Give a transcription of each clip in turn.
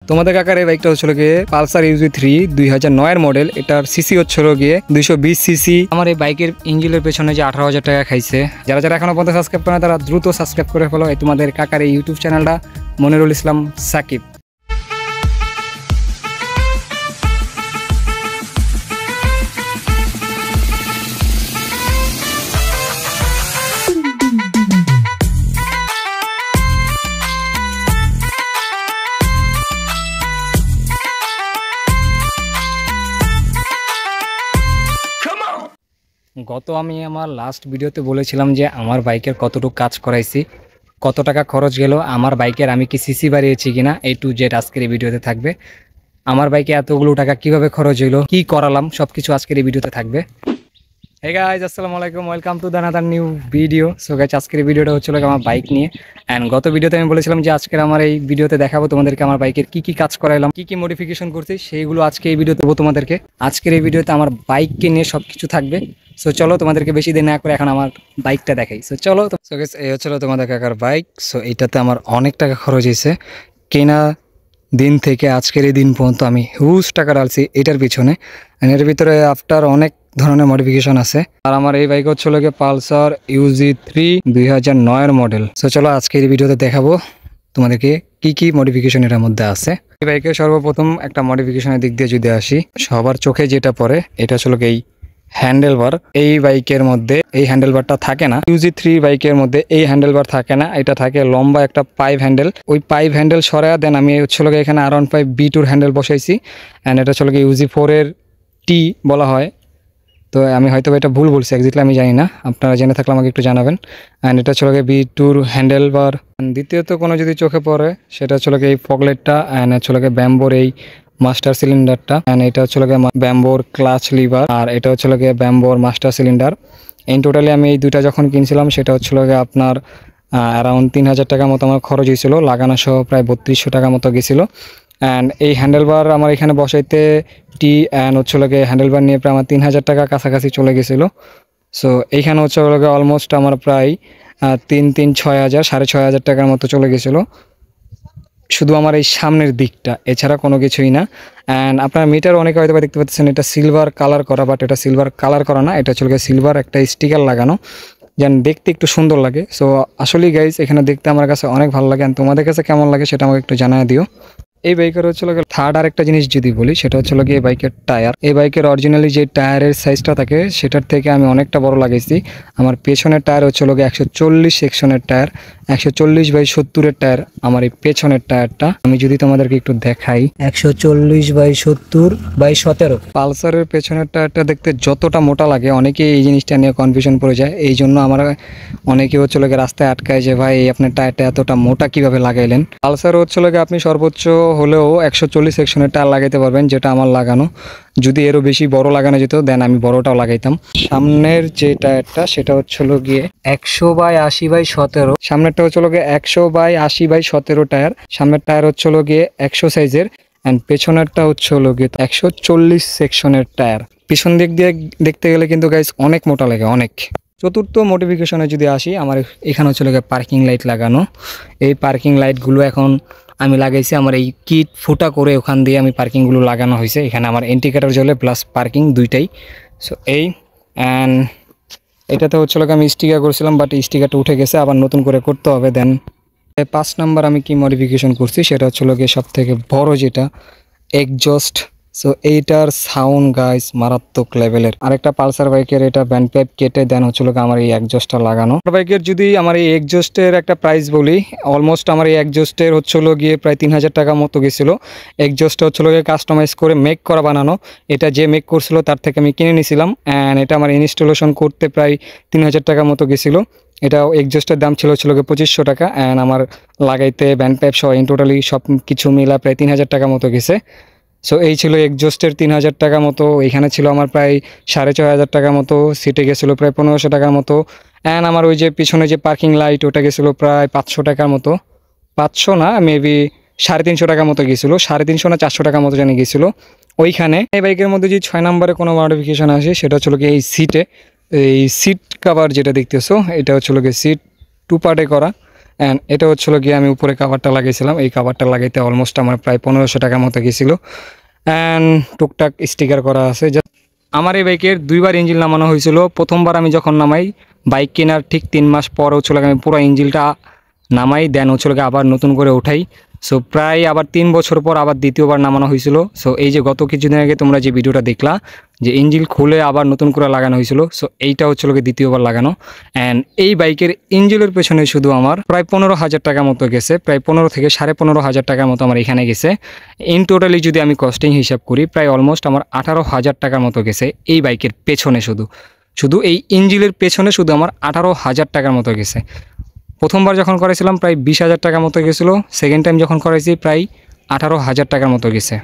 তোমাদের কাকার এই বাইকটা হচ্ছিল গিয়ে পালসার ইউজি 3 2009 এর মডেল। এটার সিসি হচ্ছিল গিয়ে 220 সিসি। আমার এই বাইকের ইঞ্জিনের পেছনে যে 18,000 টাকা খাইছে। যারা যারা এখনো পর্যন্ত সাবস্ক্রাইব করে না তারা দ্রুত সাবস্ক্রাইব করে ফেলো এই তোমাদের কাকার এই ইউটিউব চ্যানেলটা মনিরুল ইসলাম সাকিব। গত আমি আমার লাস্ট ভিডিওতে বলেছিলাম যে আমার বাইকের কতটুকু কাজ করাইছি, কত টাকা খরচ গেল, আমার বাইকের আমি কি সিসি বাড়িয়েছি কিনা, এই টু জেড আজকের এই ভিডিওতে থাকবে। আমার বাইকে এতগুলো টাকা কিভাবে খরচ হইলো, কি করালাম, সবকিছু আজকের এই ভিডিওতে থাকবে। হে গাইজ, আসসালামু আলাইকুম, welcome to another new video. So guys, আজকের এই ভিডিওটা হচ্ছিল আমার বাইক নিয়ে। অ্যান্ড গত ভিডিওতে আমি বলেছিলাম যে আজকের আমার এই ভিডিওতে দেখাবো তোমাদেরকে আমার বাইকের কি কি কাজ করাইলাম, কি কি মডিফিকেশন করছি, সেইগুলো আজকে এই ভিডিওতে দেবো তোমাদেরকে। আজকের এই ভিডিওতে আমার বাইককে নিয়ে সব কিছু থাকবে। সো চলো, তোমাদেরকে বেশি দিন না করে এখন আমার বাইকটা দেখাই। সো চলো। সো গাইজ, এই হচ্ছিল তোমাদের কাকার বাইক। সো এইটাতে আমার অনেক টাকা খরচ হয়েছে। কেনা দিন থেকে আজকের এই দিন পর্যন্ত আমি হিউজ টাকা ডালছি এটার পিছনে। এর ভিতরে আফটার অনেক ধরনের মডিফিকেশন আছে। আর আমার এই বাইক হচ্ছিল গিয়ে পালসার ইউজি 3 2009 এর মডেল। সো চলো আজকের এই ভিডিওতে দেখাবো তোমাদেরকে কি কি মডিফিকেশন এর মধ্যে আছে। এই বাইকের সর্বপ্রথম একটা মডিফিকেশনের দিক দিয়ে যদি আসি, সবার চোখে যেটা পড়ে এটা হচ্ছিল এই হ্যান্ডেলবার। এই বাইকের মধ্যে এই হ্যান্ডেলবারটা থাকে না। ইউজি 3 বাইকের মধ্যে এই হ্যান্ডেলবার থাকে না, এটা থাকে লম্বা একটা পাইপ হ্যান্ডেল। ওই পাইপ হ্যান্ডেল সরায়া দেন আমি হচ্ছিল এখানে R15 B2 হ্যান্ডেল বসাইছি। অ্যান্ড এটা হচ্ছিল ইউজি 4 এর টি বলা হয়। তো আমি হয়তো এটা ভুল বলছি, এক্স্যাক্টলি আমি জানি না, আপনারা জেনে থাকলে আমাকে একটু জানাবেন। অ্যান্ড এটা হচ্ছিল B2 হ্যান্ডেলবার। দ্বিতীয়ত কোনো যদি চোখে পড়ে সেটা হচ্ছিল এই ফগলেটটা। অ্যান্ড হচ্ছিল ব্যাম্বোর এই মাস্টার সিলিন্ডারটা। অ্যান্ড এটা হচ্ছিল ব্যাম্বোর ক্লাচ লিভার। আর এটা হচ্ছিল ব্যাম্বোর মাস্টার সিলিন্ডার। ইন টোটালি আমি এই দুইটা যখন কিনছিলাম সেটা হচ্ছিল আপনার অ্যারাউন্ড 3,000 টাকা মতো আমার খরচ হয়েছিল, লাগানো সহ প্রায় 3200 টাকা মতো গেছিলো। অ্যান্ড এই হ্যান্ডেলবার আমার এখানে বসাইতে টি অ্যান্ড হচ্ছিল হ্যান্ডেলবার নিয়ে প্রায় আমার 3,000 টাকা কাছাকাছি চলে গেছিলো। সো এইখানে হচ্ছে অলমোস্ট আমার প্রায় 6,000 6,500 টাকার মতো চলে গেছিলো শুধু আমার এই সামনের দিকটা, এছাড়া কোনো কিছুই না। অ্যান্ড আপনার মিটার অনেকে হয়তো দেখতে পাচ্ছেন এটা সিলভার কালার করা, বাট এটা সিলভার কালার করা না, এটা হচ্ছে সিলভার একটা স্টিকার লাগানো, যেন দেখতে একটু সুন্দর লাগে। সো আসলেই গাইজ এখানে দেখতে আমার কাছে অনেক ভালো লাগে। তোমাদের কাছে কেমন লাগে সেটা আমাকে একটু জানিয়ে দিও। এই বাইকের হচ্ছিল থার্ড আর একটা জিনিস যদি বলি সেটা হচ্ছিল এই বাইকের টায়ার। এই বাইকের অরিজিনালি যে টায়ারের সাইজটা থাকে সেটার থেকে আমি অনেকটা বড় লাগাইছি। আমার পেছনের টায়ার হচ্ছিল 140 সেকশনের টায়ার, 140/70 টায়ার আমার এই পেছনের টায়ারটা। আমি যদি তোমাদেরকে একটু দেখাই, 140/70/17। পালসারের পেছনের টায়ারটা দেখতে যতটা মোটা লাগে, অনেকে এই জিনিসটা নিয়ে কনফিউশন পড়ে যায়। এই জন্য আমার অনেকে হচ্ছিল রাস্তায় আটকায় যে ভাই আপনার টায়ারটা এতটা মোটা কিভাবে লাগাইলেন। পালসার হচ্ছিল আপনি সর্বোচ্চ হলেও 140 সেকশনের টায়ার লাগাইতে পারবেন, যেটা আমার লাগানো। যদি এরও বেশি বড় লাগানো যেত দেন আমি বড়টাও লাগাইতাম। সামনের যে টায়ারটা সেটা হচ্ছিল 100/80/17। সামনেরটা হচ্ছিল 100/80/17 টায়ার। সামনের টায়ার হচ্ছিল 100 সাইজের। অ্যান্ড পেছনেরটা হচ্ছিল 140 সেকশনের টায়ার। পিছন দিক দিয়ে দেখতে গেলে কিন্তু গাইস অনেক মোটা লাগে, অনেক। চতুর্থ মডিফিকেশনে যদি আসি, আমার এখানে হচ্ছিল পার্কিং লাইট লাগানো। এই পার্কিং লাইটগুলো এখন আমি লাগাইছি আমার এই কিট ফুটা করে, ওখান দিয়ে আমি পার্কিংগুলো লাগানো হয়েছে। এখানে আমার ইন্ডিকেটর জ্বলে প্লাস পার্কিং দুইটাই। সো এই অ্যান্ড এটাতে হচ্ছিল আমি স্টিকার করেছিলাম, বাট স্টিকারটা উঠে গেছে, আবার নতুন করে করতে হবে। দেন 5 নাম্বার আমি কি মডিফিকেশন করছি সেটা হচ্ছিল সব থেকে বড় যেটা, এক্সজস্ট। সো এইটার সাউন্ড গাইস মারাত্মক লেভেলের। আরেকটা পালসার বাইকের এটা ব্যান্ড পাইপ কেটে দেন হচ্ছিল আমার এই এক্সজস্টটা লাগানো। বাইকের যদি আমার এই এক্সজস্টের একটা প্রাইস বলি, অলমোস্ট আমার এই এক্সজস্টের হচ্ছিল প্রায় 3,000 টাকা মতো গেছিলো। এক্সজস্টটা হচ্ছিল কাস্টমাইজ করে মেক করা বানানো। এটা যে মেক করছিল তার থেকে আমি কিনে নিয়েছিলাম। অ্যান্ড এটা আমার ইনস্টলেশন করতে প্রায় 3,000 টাকা মতো গেছিলো। এটা এক্সজস্টের দাম ছিল 2,500 টাকা। অ্যান্ড আমার লাগাইতে ব্যান্ড পাইপ সহ ইন টোটালি সব কিছু মিলা প্রায় 3,000 টাকা মতো গেছে। সো এই ছিল এক্সজস্টের 3,000 টাকা মতো। এখানে ছিল আমার প্রায় 6,500 টাকা মতো। সিটে গেছিলো প্রায় 1,500 টাকার মতো। অ্যান্ড আমার ওই যে পিছনে যে পার্কিং লাইট ওটা গেছিলো প্রায় 500 টাকার মতো। 500 না, মেবি 350 টাকা মতো গেছিলো, 350 না 400 টাকা মতো জানি গেছিলো ওইখানে। এই বাইকের মধ্যে যে 6 নম্বরে কোনো মডিফিকেশান আসে সেটা হচ্ছিল এই সিটে, এই সিট কাভার যেটা দেখতেছো এটা হচ্ছিল সিট 2 পার্টে করা। অ্যান্ড এটা হচ্ছিলো গিয়ে আমি উপরে কাভারটা লাগিয়েছিলাম, এই কাভারটা লাগাইতে অলমোস্ট আমার প্রায় 1500 টাকার মতো গেছিলো। অ্যান্ড টুকটাক স্টিকার করা আছে। আমার এই বাইকের 2বার ইঞ্জিন নামানো হয়েছিল। প্রথমবার আমি যখন নামাই বাইক কেনার ঠিক 3 মাস পর হচ্ছিল আমি পুরো ইঞ্জিনটা নামাই, দেন হচ্ছিল আবার নতুন করে উঠাই। সো প্রায় আবার 3 বছর পর আবার দ্বিতীয়বার নামানো হয়েছিল। সো এই যে গত কিছুদিন আগে তোমরা যে ভিডিওটা দেখলা যে ইঞ্জিন খুলে আবার নতুন করে লাগানো হয়েছিল, সো এইটা হচ্ছিল দ্বিতীয়বার লাগানো। অ্যান্ড এই বাইকের ইঞ্জিনের পেছনে শুধু আমার প্রায় 15,000 টাকার মতো গেছে, প্রায় 15 থেকে 15,500 টাকার মতো আমার এখানে গেছে। ইন টোটালি যদি আমি কস্টিং হিসাব করি প্রায় অলমোস্ট আমার 18,000 টাকার মতো গেছে এই বাইকের পেছনে। শুধু এই ইঞ্জিনের পেছনে শুধু আমার 18,000 টাকার মতো গেছে। প্রথমবার যখন করেছিলাম প্রায় 20,000 টাকার মতো গেছিলো, সেকেন্ড টাইম যখন করেছি প্রায় 18,000 টাকার মতো গেছে।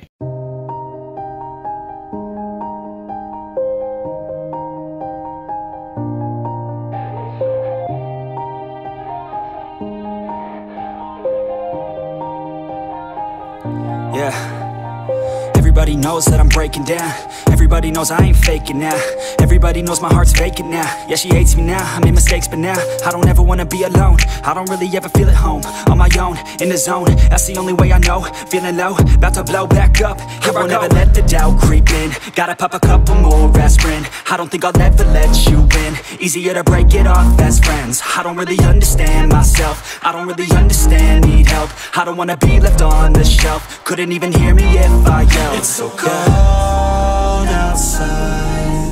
Everybody knows that I'm breaking down. Everybody knows I ain't faking now. Everybody knows my heart's vacant now. Yeah, she hates me now, I made mistakes but now I don't ever wanna be alone. I don't really ever feel at home. On my own, in the zone, that's the only way I know. Feeling low, about to blow back up. Here I won't ever let the doubt creep in. Gotta pop a couple more aspirin. I don't think I'll ever let you in. Easier to break it off best friends. I don't really understand myself. I don't really understand, need help. I don't wanna be left on the shelf. Couldn't even hear me if I yelled. It's so cold outside,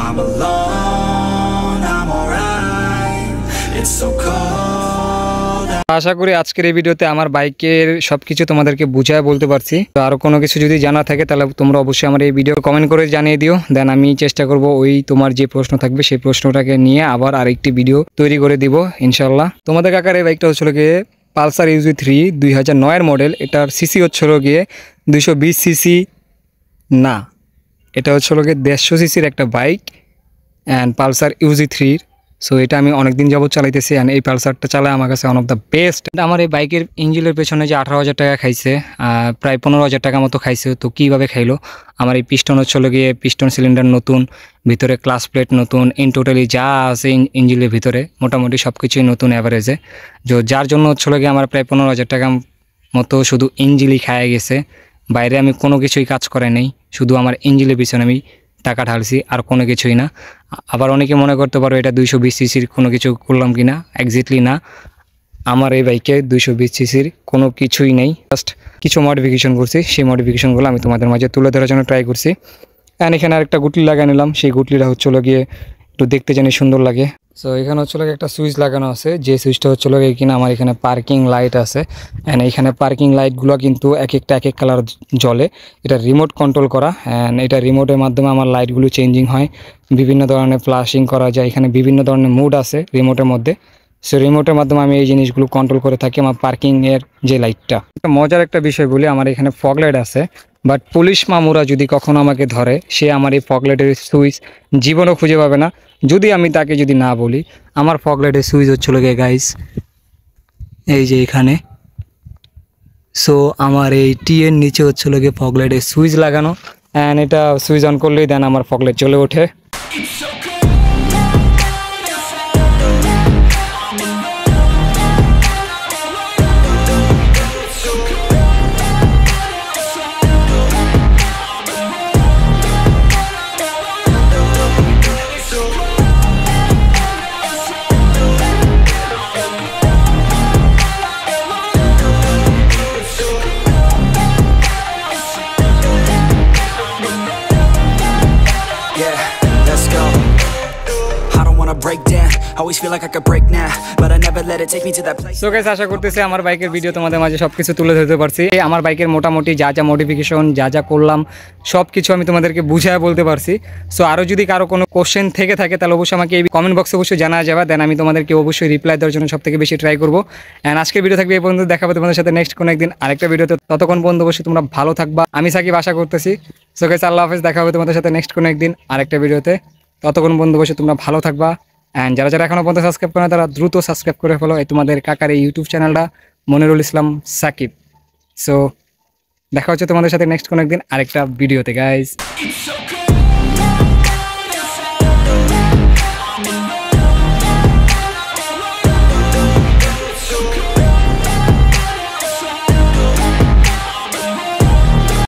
I'm alone, I'm alright. It's so cold. আশা করি আজকের এই ভিডিওতে আমার বাইকের সবকিছু তোমাদেরকে বুঝায় বলতে পারছি। তো আরও কোনো কিছু যদি জানা থাকে তাহলে তোমরা অবশ্যই আমার এই ভিডিও কমেন্ট করে জানিয়ে দিও, দেন আমি চেষ্টা করব ওই তোমার যে প্রশ্ন থাকবে সেই প্রশ্নটাকে নিয়ে আবার আরেকটি ভিডিও তৈরি করে দিব ইনশাল্লাহ। তোমাদের কাকার এই বাইকটা হচ্ছিল গিয়ে পালসার ইউজি 3 2009-এর মডেল। এটার সিসি হচ্ছিল গিয়ে 220 সিসি না, এটা হচ্ছিল গিয়ে 150 সিসির একটা bike and Pulsar Yuji 3। So এটা আমি অনেকদিন যাবত চালাইতেছি অ্যান্ড এই পালসারটা চালায় আমার কাছে ওয়ান অফ দ্য বেস্ট। আমার এই বাইকের ইঞ্জিনের পেছনে যে 18,000 টাকা খাইছে, প্রায় 15,000 টাকা মতো খাইছে। তো কীভাবে খাইলো, আমার এই পিস্টন হচ্ছিল গিয়ে পিস্টন সিলিন্ডার নতুন, ভিতরে ক্লাস প্লেট নতুন, ইন টোটালি যা আছে ইঞ্জিনের ভিতরে মোটামুটি সব কিছুই নতুন অ্যাভারেজে। যার জন্য হচ্ছিল গিয়ে আমার প্রায় 15,000 টাকা মতো শুধু ইঞ্জিনই খায়া গেছে। বাইরে আমি কোনো কিছুই কাজ করে নেই, শুধু আমার ইঞ্জিনের পিছনে আমি টাকা ঢালছি আর কোনো কিছুই না। আবার অনেকে মনে করতে পারো এটা 220 সিসির কোনো কিছু করলাম কি না, এক্স্যাক্টলি না। আমার এই বাইকে 220 সিসির কোনো কিছুই নেই, জাস্ট কিছু মডিফিকেশন করছি। সেই মডিফিকেশনগুলো আমি তোমাদের মাঝে তুলে ধরার জন্য ট্রাই করছি। অ্যান্ড এখানে আরেকটা গুটলি লাগিয়ে নিলাম, সেই গুটলিটা হচ্ছিল গিয়ে একটু দেখতে জানি সুন্দর লাগে। সো এখানে হচ্ছিল একটা সুইচ লাগানো আছে, যে সুইচটা হচ্ছিল কিনা আমার এখানে পার্কিং লাইট আছে। অ্যান্ড এখানে পার্কিং লাইটগুলো কিন্তু এক একটা এক এক কালার জ্বলে। এটা রিমোট কন্ট্রোল করা অ্যান্ড এটা রিমোটের মাধ্যমে আমার লাইটগুলো চেঞ্জিং হয়, বিভিন্ন ধরনের ফ্লাশিং করা যায়। এখানে বিভিন্ন ধরনের মুড আছে রিমোটের মধ্যে। সো রিমোটের মাধ্যমে আমি এই জিনিসগুলো কন্ট্রোল করে থাকি আমার পার্কিংয়ের যে লাইটটা। একটা মজার একটা বিষয় বলি, আমার এখানে ফগ লাইট আছে, বাট পুলিশ মামুরা যদি কখনো আমাকে ধরে সে আমার এই ফগ লাইটের সুইচ জীবনও খুঁজে পাবে না, যদি আমি তাকে যদি না বলি। আমার ফগ লাইটের সুইচ হচ্ছিল গিয়ে গাইস এই যে এখানে। সো আমার এই টি এর নিচে হচ্ছিল গিয়ে ফগ লাইটের সুইচ লাগানো অ্যান্ড এটা সুইচ অন করলেই দেন আমার ফগ লাইট চলে ওঠে। Break down, always feel like I could break now, but I never let it take me to that place. So guys, আশা করতেছি আমার বাইকের ভিডিও তোমাদের মাঝে সবকিছু তুলে ধরতে পারছি। আমার বাইকের মোটামুটি যা যা মডিফিকেশন যা যা করলাম সব কিছু আমি তোমাদেরকে বুঝায় বলতে পারছি। সো আরও যদি কারো কোনো কোশ্চেন থেকে থাকে তাহলে অবশ্যই আমাকে এই কমেন্ট বক্সে অবশ্যই জানা যাবে, দেন আমি তোমাদেরকে অবশ্যই রিপ্লাই দেওয়ার জন্য সব থেকে বেশি ট্রাই করবো। অ্যান্ড আজকের ভিডিও থাকবে এই পর্যন্ত, দেখাবো তোমাদের সাথে নেক্সট কোনো একদিন আরেকটা ভিডিওতে। ততক্ষণ পর্যন্ত অবশ্যই তোমরা ভালো থাকবা, আমি সাকিব আশা করতেছি। সো গাইস, আল্লাহ হাফেজ, দেখা হবে তোমাদের সাথে নেক্সট কোনো একদিন আরেকটা ভিডিওতে। ততক্ষণ পর্যন্ত অবশ্যই তোমরা ভালো থাকবা। অ্যান্ড যারা যারা এখনও পর্যন্ত সাবস্ক্রাইব করে না তারা দ্রুত সাবস্ক্রাইব করে ফেলো এই তোমাদের কাকার এই ইউটিউব চ্যানেলটা, মনিরুল ইসলাম সাকিব। সো দেখা হচ্ছে তোমাদের সাথে নেক্সট কোনো একদিন আরেকটা ভিডিওতে গাইজ।